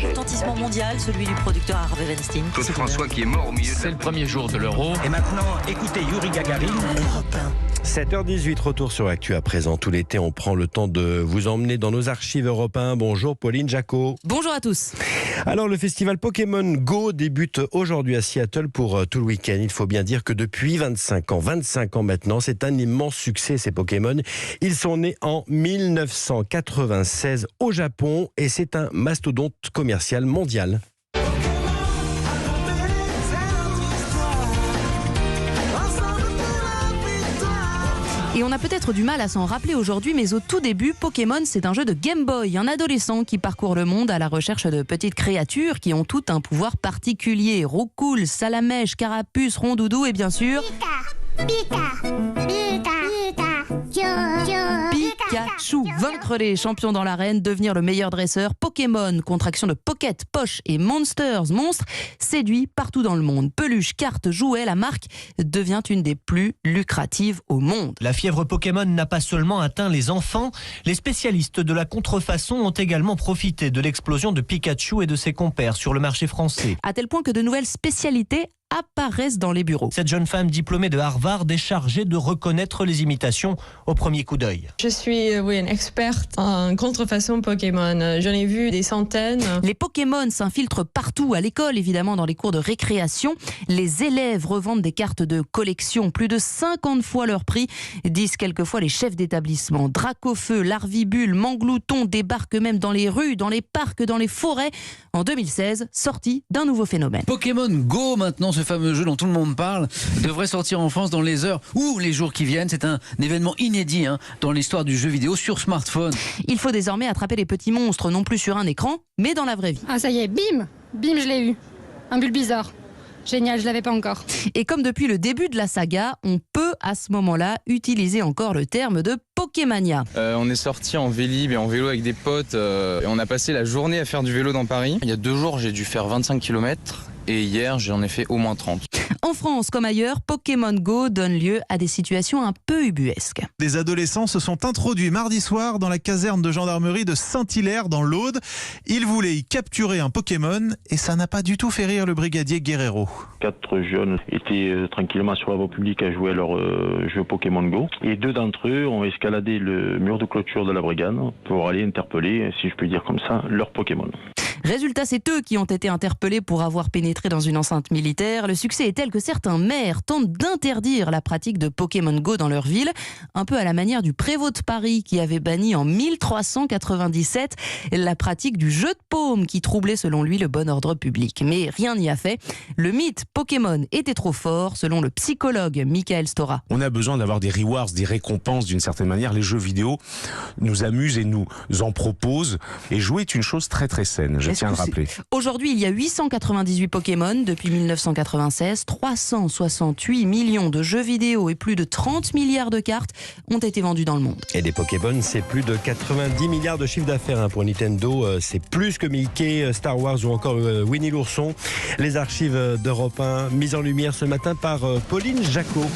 Retentissement mondial, celui du producteur Harvey Weinstein. Claude François qui est mort au milieu de... C'est le premier jour de l'Euro. Et maintenant, écoutez Yuri Gagarin. 7h18, retour sur Actu à présent. Tout l'été, on prend le temps de vous emmener dans nos archives européennes. Bonjour Pauline Jacot. Bonjour à tous. Alors le festival Pokémon Go débute aujourd'hui à Seattle pour tout le week-end. Il faut bien dire que depuis 25 ans maintenant, c'est un immense succès ces Pokémon. Ils sont nés en 1996 au Japon et c'est un mastodonte commercial mondial. Et on a peut-être du mal à s'en rappeler aujourd'hui, mais au tout début, Pokémon, c'est un jeu de Game Boy, un adolescent qui parcourt le monde à la recherche de petites créatures qui ont toutes un pouvoir particulier. Roucoule, Salamèche, Carapuce, Rondoudou et bien sûr... Pikachu, vaincre les champions dans l'arène, devenir le meilleur dresseur. Pokémon, contraction de Pocket, Poche et Monsters, monstre, séduit partout dans le monde. Peluche, cartes, jouets, la marque devient une des plus lucratives au monde. La fièvre Pokémon n'a pas seulement atteint les enfants, les spécialistes de la contrefaçon ont également profité de l'explosion de Pikachu et de ses compères sur le marché français. À tel point que de nouvelles spécialités apparaissent dans les bureaux. Cette jeune femme diplômée de Harvard est chargée de reconnaître les imitations au premier coup d'œil. Je suis une experte en contrefaçon Pokémon. J'en ai vu des centaines. Les Pokémon s'infiltrent partout, à l'école évidemment, dans les cours de récréation. Les élèves revendent des cartes de collection plus de 50 fois leur prix, disent quelquefois les chefs d'établissement. Dracofeu, Larvibule, Manglouton débarquent même dans les rues, dans les parcs, dans les forêts. En 2016, sortie d'un nouveau phénomène. Pokémon Go maintenant, ce fameux jeu dont tout le monde parle, devrait sortir en France dans les heures ou les jours qui viennent. C'est un événement inédit dans l'histoire du jeu vidéo sur smartphone. Il faut désormais attraper les petits monstres, non plus sur un écran, mais dans la vraie vie. Ah ça y est, bim, je l'ai eu. Un Bulbizarre. Génial, je l'avais pas encore. Et comme depuis le début de la saga, on peut à ce moment-là utiliser encore le terme de Pokémania. On est sorti en Vélib et en vélo avec des potes et on a passé la journée à faire du vélo dans Paris. Il y a 2 jours, j'ai dû faire 25 km et hier, j'en ai fait au moins 30. En France comme ailleurs, Pokémon Go donne lieu à des situations un peu ubuesques. Des adolescents se sont introduits mardi soir dans la caserne de gendarmerie de Saint-Hilaire dans l'Aude. Ils voulaient y capturer un Pokémon et ça n'a pas du tout fait rire le brigadier Guerrero. 4 jeunes étaient tranquillement sur la voie publique à jouer à leur jeu Pokémon Go. Et 2 d'entre eux ont escaladé le mur de clôture de la brigade pour aller interpeller, si je peux dire comme ça, leur Pokémon. Résultat, c'est eux qui ont été interpellés pour avoir pénétré dans une enceinte militaire. Le succès est tel que certains maires tentent d'interdire la pratique de Pokémon Go dans leur ville, un peu à la manière du prévôt de Paris qui avait banni en 1397 la pratique du jeu de paume qui troublait selon lui le bon ordre public. Mais rien n'y a fait. Le mythe Pokémon était trop fort, selon le psychologue Michael Stora. On a besoin d'avoir des rewards, des récompenses d'une certaine manière. Les jeux vidéo nous amusent et nous en proposent. Et jouer est une chose très très saine. Je tiens à le rappeler. Aujourd'hui, il y a 898 Pokémon depuis 1996, 368 millions de jeux vidéo et plus de 30 milliards de cartes ont été vendus dans le monde. Et les Pokémon, c'est plus de 90 milliards de chiffre d'affaires pour Nintendo. C'est plus que Mickey, Star Wars ou encore Winnie l'ourson. Les archives d'Europe 1 mises en lumière ce matin par Pauline Jacot.